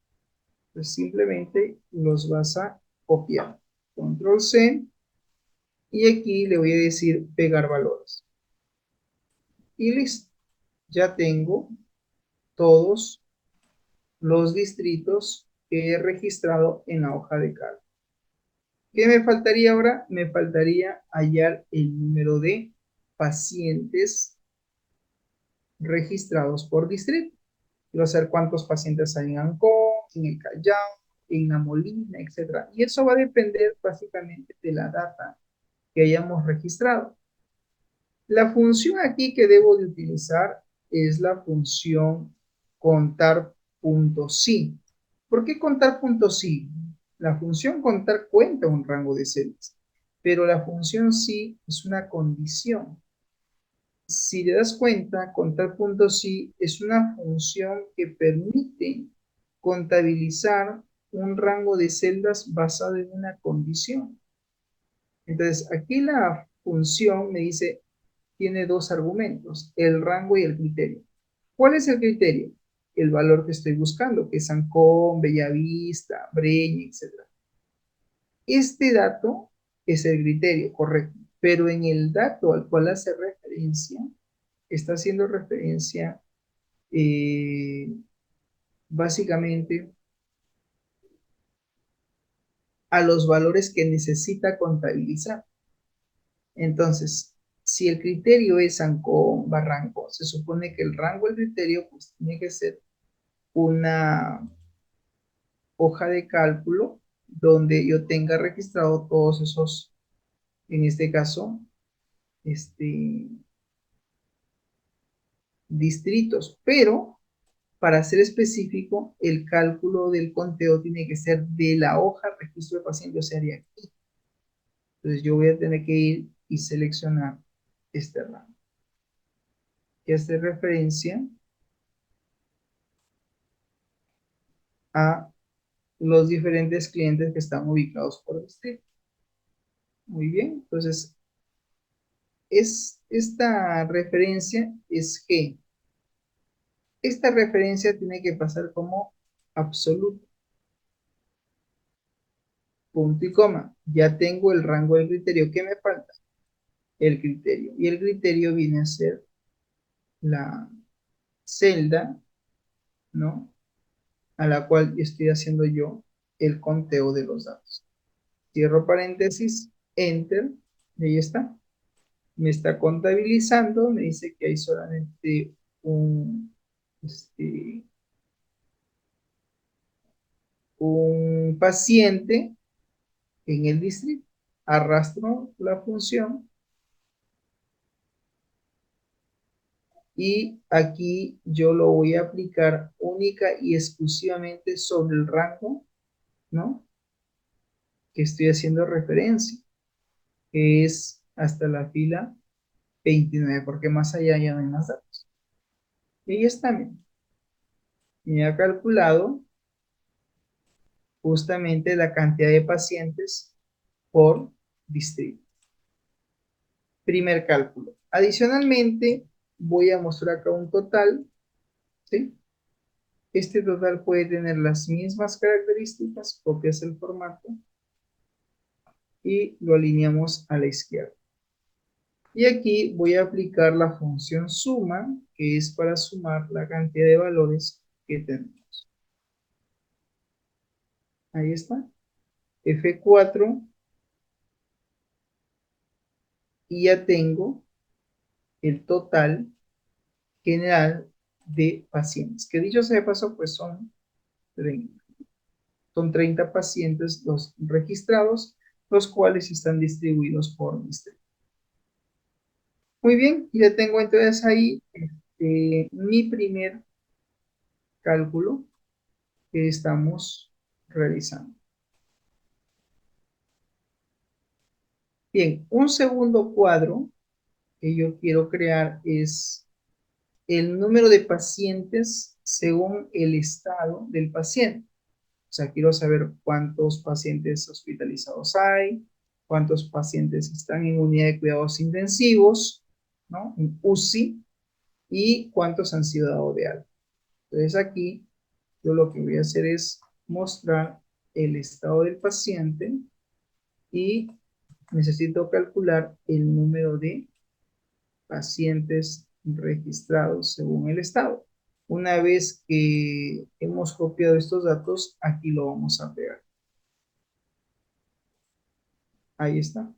Pues simplemente los vas a copiar. Control C y aquí le voy a decir pegar valores. Y listo. Ya tengo todos los distritos que he registrado en la hoja de cálculo. ¿Qué me faltaría ahora? Me faltaría hallar el número de pacientes registrados por distrito. Quiero saber cuántos pacientes hay en Ancón, en el Callao, en La Molina, etc. Y eso va a depender básicamente de la data que hayamos registrado. La función aquí que debo de utilizar es la función contar.si. ¿Por qué contar.si? La función contar cuenta un rango de celdas, pero la función si es una condición. Si te das cuenta, contar.si es una función que permite contabilizar un rango de celdas basado en una condición. Entonces, aquí la función me dice, tiene dos argumentos, el rango y el criterio. ¿Cuál es el criterio? El valor que estoy buscando, que es Ancón, Bellavista, Breña, etc. Este dato es el criterio, correcto, pero en el dato al cual hace referencia, está haciendo referencia básicamente a los valores que necesita contabilizar. Entonces, si el criterio es Ancón, Barranco, se supone que el rango del criterio pues tiene que ser una hoja de cálculo donde yo tenga registrado todos esos, en este caso, distritos, pero para ser específico, el cálculo del conteo tiene que ser de la hoja registro de paciente, o sea, de aquí. Entonces yo voy a tener que ir y seleccionar este rango, que hace referencia a los diferentes clientes que están ubicados por distrito. Muy bien, entonces esta referencia es que esta referencia tiene que pasar como absoluto. Punto y coma. Ya tengo el rango del criterio. ¿Qué me falta? El criterio. Y el criterio viene a ser la celda, ¿no? A la cual estoy haciendo yo el conteo de los datos. Cierro paréntesis, enter, y ahí está. Me está contabilizando, me dice que hay solamente un, este, un paciente en el distrito. Arrastro la función y aquí yo lo voy a aplicar única y exclusivamente sobre el rango, ¿no? Que estoy haciendo referencia, que es hasta la fila 29, porque más allá ya no hay más datos. Y ahí está, miren. Me ha calculado justamente la cantidad de pacientes por distrito. Primer cálculo. Adicionalmente, voy a mostrar acá un total, ¿sí? Este total puede tener las mismas características, copias el formato y lo alineamos a la izquierda. Y aquí voy a aplicar la función suma, que es para sumar la cantidad de valores que tenemos. Ahí está. F4 y ya tengo el total general de pacientes, que dicho sea de paso, pues son 30. Son 30 pacientes los registrados, los cuales están distribuidos por distrito. Muy bien, ya tengo entonces ahí mi primer cálculo que estamos realizando. Bien, un segundo cuadro que yo quiero crear es el número de pacientes según el estado del paciente. O sea, quiero saber cuántos pacientes hospitalizados hay, cuántos pacientes están en unidad de cuidados intensivos, ¿no? En UCI, y cuántos han sido dados de alta. Entonces aquí yo lo que voy a hacer es mostrar el estado del paciente y necesito calcular el número de pacientes registrados según el estado. Una vez que hemos copiado estos datos, aquí lo vamos a pegar. Ahí está.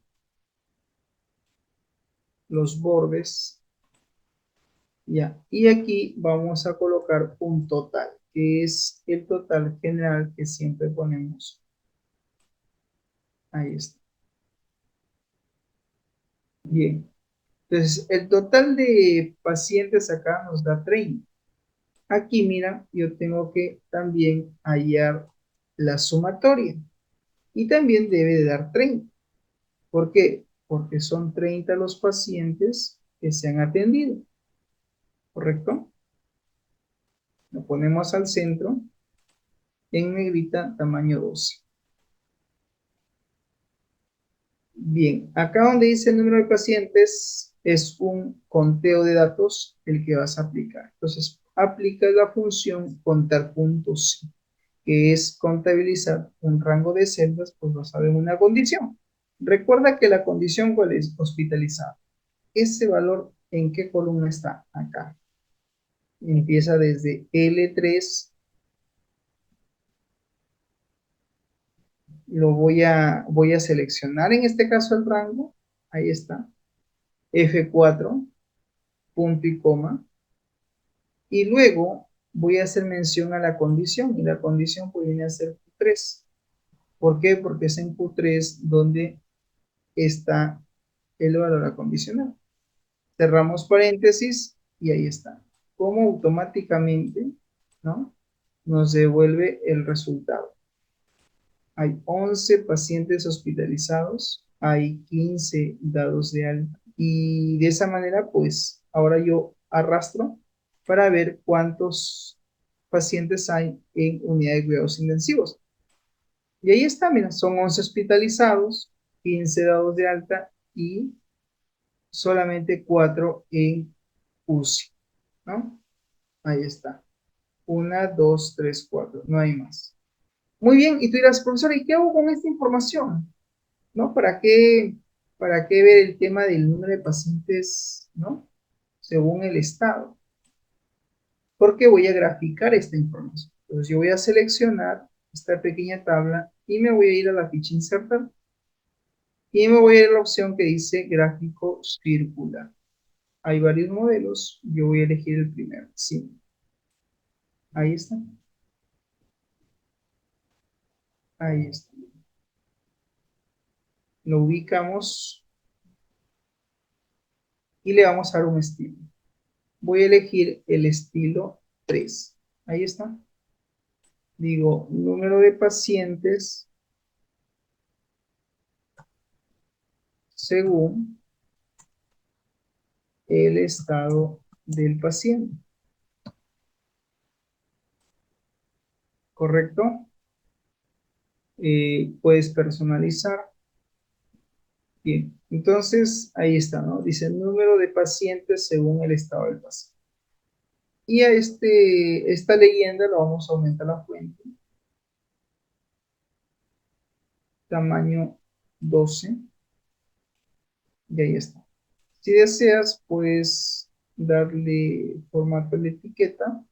Los bordes. Ya. Y aquí vamos a colocar un total, que es el total general que siempre ponemos. Ahí está. Bien. Entonces, el total de pacientes acá nos da 30. Aquí, mira, yo tengo que también hallar la sumatoria. Y también debe de dar 30. ¿Por qué? Porque son 30 los pacientes que se han atendido. ¿Correcto? Lo ponemos al centro en negrita tamaño 12. Bien, acá donde dice el número de pacientes es un conteo de datos el que vas a aplicar. Entonces, aplica la función contar puntos, que es contabilizar un rango de celdas pues basado en una condición. Recuerda que la condición, ¿cuál es? Hospitalizado. Ese valor, ¿en qué columna está? Acá. Empieza desde L3, voy a seleccionar en este caso el rango, ahí está, F4, punto y coma, y luego voy a hacer mención a la condición, y la condición pues viene a ser 3. ¿Por qué? Porque es en Q3 donde está el valor acondicionado. Cerramos paréntesis y ahí está. Como automáticamente, ¿no? Nos devuelve el resultado. Hay 11 pacientes hospitalizados, hay 15 dados de alta. Y de esa manera, pues, ahora yo arrastro para ver cuántos pacientes hay en unidad de cuidados intensivos. Y ahí está, mira, son 11 hospitalizados, 15 dados de alta y solamente 4 en UCI, ¿no? Ahí está. 1, 2, 3, 4, no hay más. Muy bien, y tú dirás, profesor, ¿y qué hago con esta información? ¿No? ¿Para qué ver el tema del número de pacientes, ¿no? Según el estado. Porque voy a graficar esta información. Entonces yo voy a seleccionar esta pequeña tabla y me voy a ir a la ficha insertar. Y me voy a ir a la opción que dice gráfico circular. Hay varios modelos, yo voy a elegir el primero. Sí. Ahí está. Ahí está. Lo ubicamos y le vamos a dar un estilo. Voy a elegir el estilo 3. Ahí está. Digo, número de pacientes según el estado del paciente. ¿Correcto? Puedes personalizar. Bien, entonces ahí está, ¿no? Dice número de pacientes según el estado del paciente. Y a esta leyenda lo vamos a aumentar la fuente. Tamaño 12. Y ahí está. Si deseas, puedes darle formato a la etiqueta.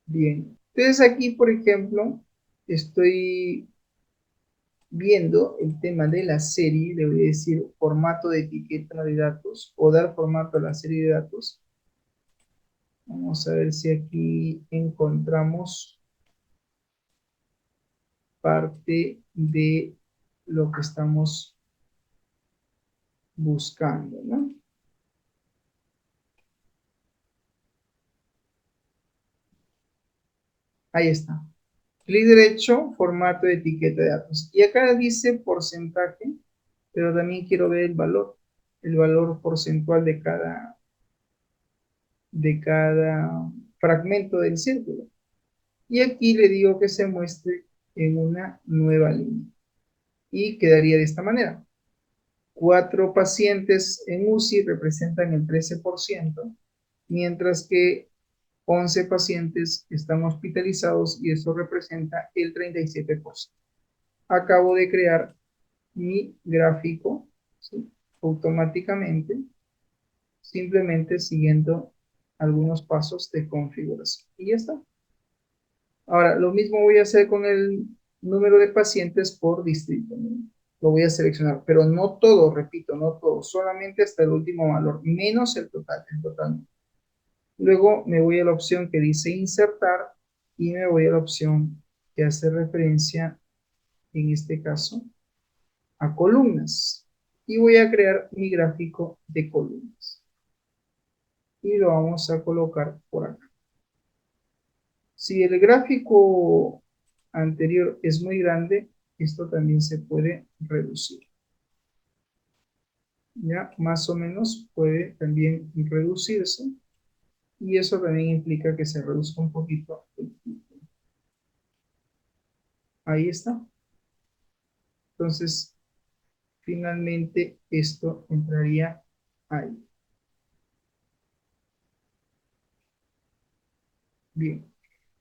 Bien. Entonces aquí, por ejemplo, estoy viendo el tema de la serie. Le voy a decir formato de etiqueta de datos o dar formato a la serie de datos. Vamos a ver si aquí encontramos parte de lo que estamos buscando, ¿no? Ahí está. Clic derecho, formato de etiqueta de datos. Y acá dice porcentaje, pero también quiero ver el valor porcentual de cada fragmento del círculo. Y aquí le digo que se muestre en una nueva línea. Y quedaría de esta manera. 4 pacientes en UCI representan el 13%, mientras que 11 pacientes están hospitalizados y eso representa el 37%. Acabo de crear mi gráfico, ¿sí? Automáticamente, simplemente siguiendo algunos pasos de configuración. Y ya está. Ahora, lo mismo voy a hacer con el número de pacientes por distrito, ¿no? Lo voy a seleccionar, pero no todo, repito, no todo, solamente hasta el último valor, menos el total, no. Luego me voy a la opción que dice insertar y me voy a la opción que hace referencia, en este caso, a columnas. Y voy a crear mi gráfico de columnas. Y lo vamos a colocar por acá. Si el gráfico anterior es muy grande, esto también se puede reducir. Ya, más o menos puede también reducirse. Y eso también implica que se reduzca un poquito el título. Ahí está. Entonces, finalmente esto entraría ahí. Bien.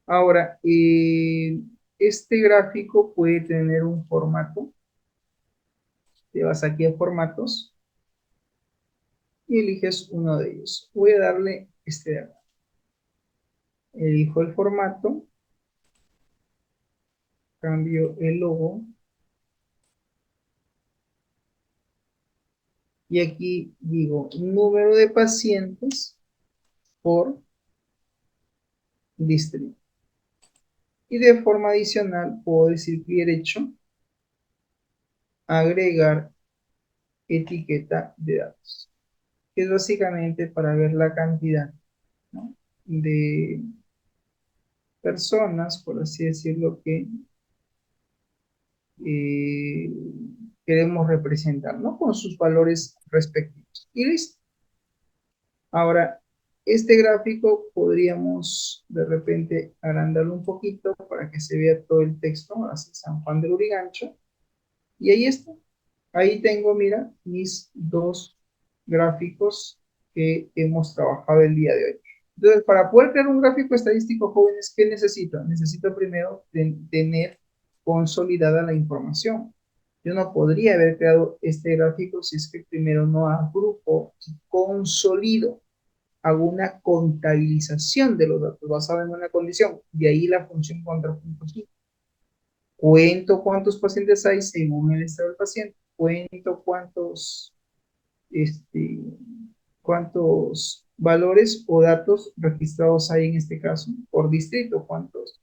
Ahora, este gráfico puede tener un formato. Te vas aquí a formatos y eliges uno de ellos. Voy a darle este de acá. Elijo el formato, cambio el logo y aquí digo número de pacientes por distrito. Y de forma adicional puedo decir clic derecho, agregar etiqueta de datos, que es básicamente para ver la cantidad, ¿no?, de personas, por así decirlo, que eh, queremos representar, ¿no?, con sus valores respectivos. Y listo. Ahora, este gráfico podríamos de repente agrandarlo un poquito para que se vea todo el texto, así San Juan del Urigancho. Y ahí está. Ahí tengo, mira, mis dos gráficos que hemos trabajado el día de hoy. Entonces, para poder crear un gráfico estadístico, jóvenes, ¿qué necesito? Necesito primero tener consolidada la información. Yo no podría haber creado este gráfico si es que primero no agrupo y consolido, hago una contabilización de los datos basada en una condición. De ahí la función contrapunto sí. Cuento cuántos pacientes hay según el estado del paciente. Cuento cuántos valores o datos registrados hay en este caso por distrito, cuántos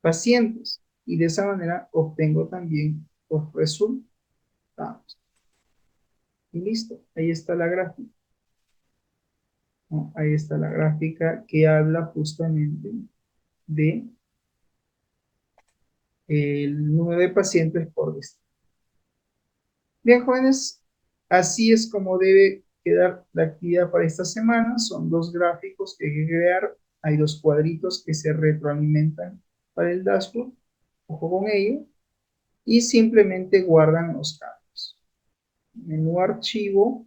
pacientes. Y de esa manera obtengo también los resultados. Y listo, ahí está la gráfica. ¿No? Ahí está la gráfica que habla justamente de el número de pacientes por distrito. Bien, jóvenes, así es como debe quedar la actividad para esta semana. Son dos gráficos que hay que crear. Hay dos cuadritos que se retroalimentan para el dashboard. Ojo con ello. Y simplemente guardan los cambios. Menú archivo,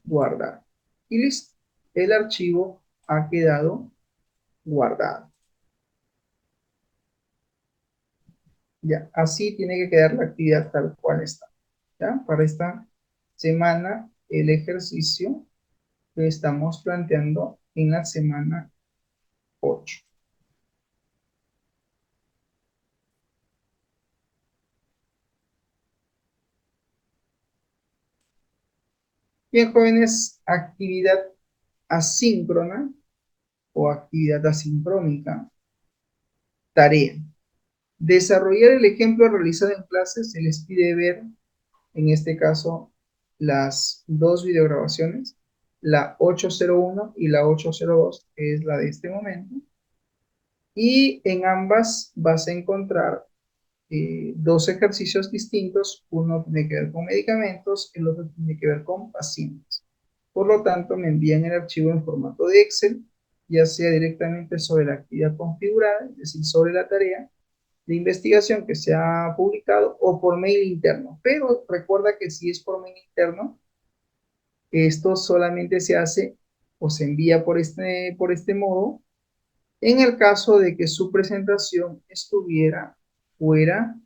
guardar. Y listo. El archivo ha quedado guardado. Ya, así tiene que quedar la actividad tal cual está. ¿Ya? Para esta semana, el ejercicio que estamos planteando en la semana 8. Bien, jóvenes, actividad asíncrona o actividad asincrónica. Tarea. Desarrollar el ejemplo realizado en clase. Se les pide ver, en este caso, las dos videograbaciones, la 801 y la 802, que es la de este momento. Y en ambas vas a encontrar dos ejercicios distintos. Uno tiene que ver con medicamentos, el otro tiene que ver con pacientes. Por lo tanto, me envían el archivo en formato de Excel, ya sea directamente sobre la actividad configurada, es decir, sobre la tarea de investigación que se ha publicado, o por mail interno. Pero recuerda que si es por mail interno, esto solamente se hace o se envía por este modo en el caso de que su presentación estuviera fuera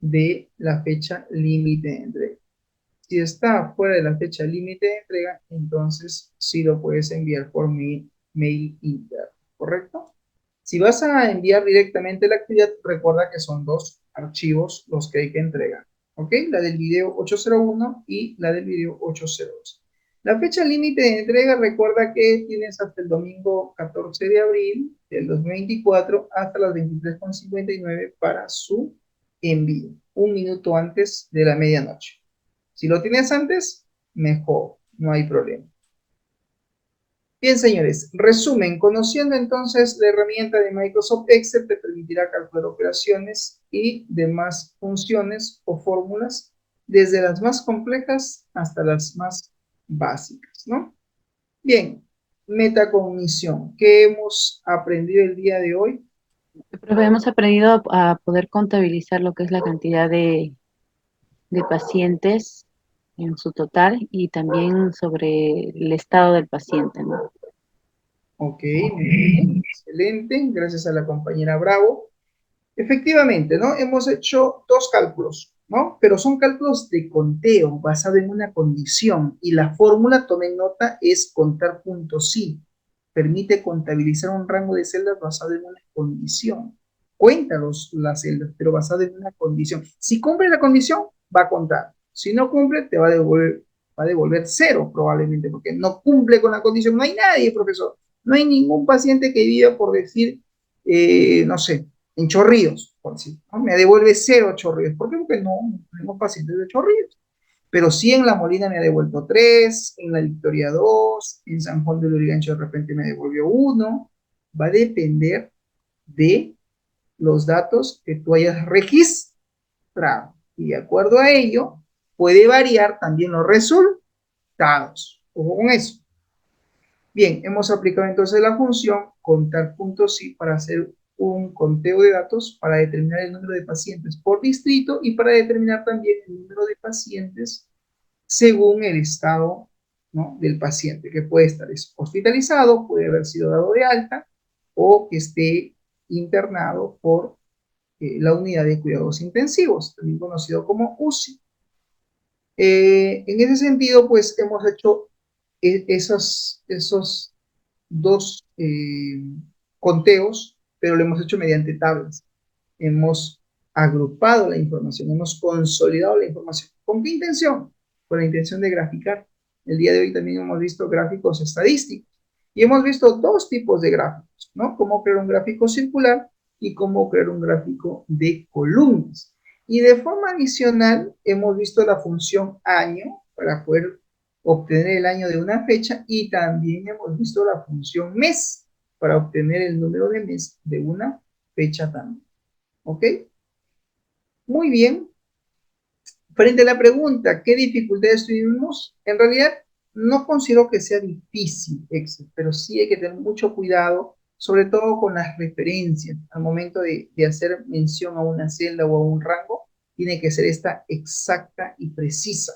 de la fecha límite de entrega. Si está fuera de la fecha límite de entrega, entonces sí lo puedes enviar por mail interno, ¿correcto? Si vas a enviar directamente la actividad, recuerda que son dos archivos los que hay que entregar, ¿ok? La del video 801 y la del video 802. La fecha límite de entrega, recuerda que tienes hasta el domingo 14 de abril del 2024 hasta las 23:59 para su envío, un minuto antes de la medianoche. Si lo tienes antes, mejor, no hay problema. Bien, señores, resumen. Conociendo entonces la herramienta de Microsoft Excel, te permitirá calcular operaciones y demás funciones o fórmulas, desde las más complejas hasta las más básicas, ¿no? Bien, metacognición. ¿Qué hemos aprendido el día de hoy? Profe, hemos aprendido a poder contabilizar lo que es la cantidad de pacientes en su total y también sobre el estado del paciente, ¿no? Ok, muy bien, excelente. Gracias a la compañera Bravo. Efectivamente, ¿no? Hemos hecho dos cálculos, ¿no? Pero son cálculos de conteo basado en una condición, y la fórmula, tomen nota, es contar puntos sí. Permite contabilizar un rango de celdas basado en una condición. Cuenta las celdas, pero basado en una condición. Si cumple la condición, va a contar. Si no cumple, te va a devolver cero probablemente, porque no cumple con la condición. No hay nadie, profesor. No hay ningún paciente que viva, por decir, no sé, en chorrillos, por decir, ¿no? Me devuelve 0 chorrillos. ¿Por qué? Porque no tenemos pacientes de chorrillos. Pero sí en La Molina me ha devuelto 3, en La Victoria 2, en San Juan de Lurigancho de repente me devolvió 1. Va a depender de los datos que tú hayas registrado. Y de acuerdo a ello, puede variar también los resultados. Ojo con eso. Bien, hemos aplicado entonces la función contar puntos sí para hacer un conteo de datos para determinar el número de pacientes por distrito y para determinar también el número de pacientes según el estado, ¿no?, del paciente, que puede estar hospitalizado, puede haber sido dado de alta o que esté internado por la unidad de cuidados intensivos, también conocido como UCI. En ese sentido, pues hemos hecho esos dos conteos, pero lo hemos hecho mediante tablas. Hemos agrupado la información, hemos consolidado la información. ¿Con qué intención? Con la intención de graficar. El día de hoy también hemos visto gráficos estadísticos y hemos visto dos tipos de gráficos, ¿no? Cómo crear un gráfico circular y cómo crear un gráfico de columnas. Y de forma adicional hemos visto la función año para poder obtener el año de una fecha y también hemos visto la función mes para obtener el número de mes de una fecha también. ¿Ok? Muy bien. Frente a la pregunta, ¿qué dificultades tuvimos? En realidad, no considero que sea difícil Excel, pero sí hay que tener mucho cuidado, sobre todo con las referencias. Al momento de hacer mención a una celda o a un rango, tiene que ser esta exacta y precisa.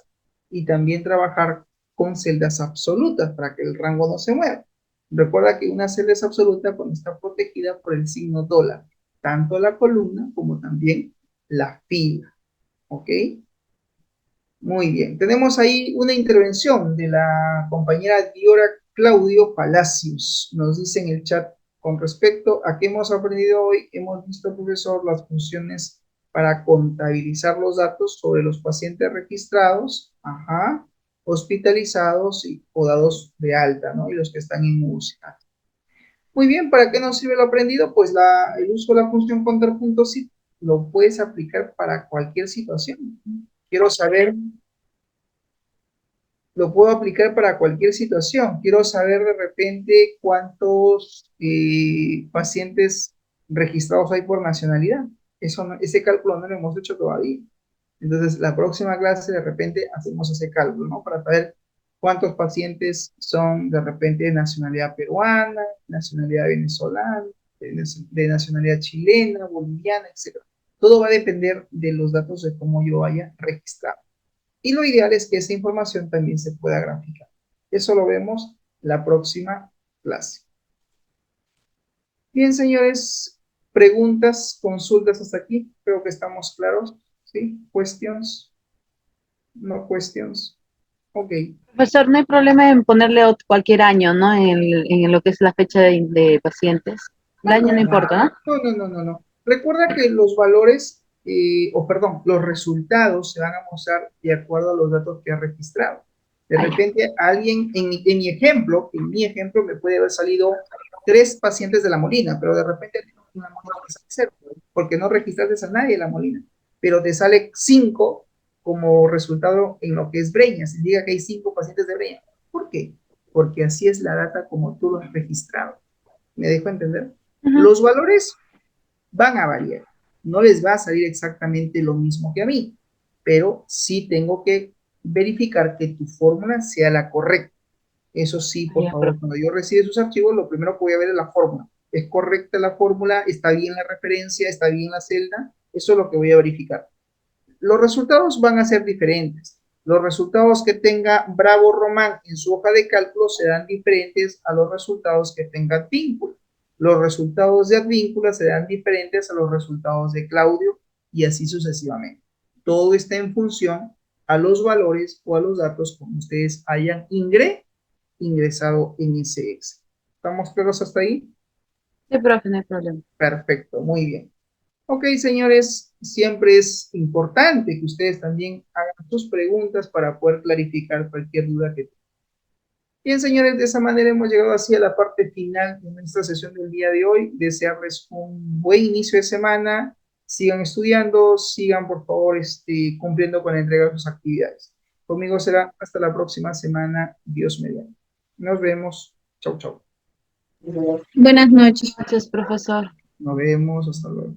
Y también trabajar con celdas absolutas para que el rango no se mueva. Recuerda que una celda es absoluta cuando está protegida por el signo dólar, tanto la columna como también la fila. ¿Ok? Muy bien. Tenemos ahí una intervención de la compañera Diora Claudio Palacios. Nos dice en el chat con respecto a qué hemos aprendido hoy. Hemos visto, profesor, las funciones para contabilizar los datos sobre los pacientes registrados, ajá, hospitalizados o dados de alta, ¿no? Y los que están en UCI. Muy bien, ¿para qué nos sirve lo aprendido? Pues el uso de la función contar puntos sí lo puedes aplicar para cualquier situación. Quiero saber, lo puedo aplicar para cualquier situación. Quiero saber de repente cuántos pacientes registrados hay por nacionalidad. Ese cálculo no lo hemos hecho todavía. Entonces, la próxima clase de repente hacemos ese cálculo, ¿no? Para saber cuántos pacientes son de repente de nacionalidad peruana, nacionalidad venezolana, de nacionalidad chilena, boliviana, etc. Todo va a depender de los datos de cómo yo haya registrado. Y lo ideal es que esa información también se pueda graficar. Eso lo vemos la próxima clase. Bien, señores, preguntas, consultas hasta aquí. Creo que estamos claros. ¿Sí? ¿Questions? No questions. Ok. Profesor, no hay problema en ponerle cualquier año, ¿no? En lo que es la fecha de pacientes. El No, año no, no importa, ¿no? no. Recuerda que los valores, perdón, los resultados se van a mostrar de acuerdo a los datos que ha registrado. De repente, alguien, en mi ejemplo me puede haber salido 3 pacientes de La Molina, pero de repente una Molina te sale 0, porque no registraste a nadie de La Molina, pero te sale 5 como resultado en lo que es Breñas, y diga que hay 5 pacientes de Breñas. ¿Por qué? Porque así es la data como tú lo has registrado. ¿Me dejo entender? Los valores van a variar. No les va a salir exactamente lo mismo que a mí, pero sí tengo que verificar que tu fórmula sea la correcta. Eso sí, por favor, cuando yo reciba sus archivos, lo primero que voy a ver es la fórmula. ¿Es correcta la fórmula? ¿Está bien la referencia? ¿Está bien la celda? Eso es lo que voy a verificar. Los resultados van a ser diferentes. Los resultados que tenga Bravo Román en su hoja de cálculo serán diferentes a los resultados que tenga Advíncula. Los resultados de Advíncula serán diferentes a los resultados de Claudio y así sucesivamente. Todo está en función a los valores o a los datos como ustedes hayan ingresado en ese Excel. ¿Estamos claros hasta ahí? Sí, profe, no hay problema. Perfecto, muy bien. Ok, señores, siempre es importante que ustedes también hagan sus preguntas para poder clarificar cualquier duda que tengan. Bien, señores, de esa manera hemos llegado así a la parte final de nuestra sesión del día de hoy. Desearles un buen inicio de semana. Sigan estudiando, sigan por favor cumpliendo con la entrega de sus actividades. Conmigo será hasta la próxima semana, Dios mediante. Nos vemos. Chau, chau. Buenas noches. Gracias, profesor. Nos vemos. Hasta luego.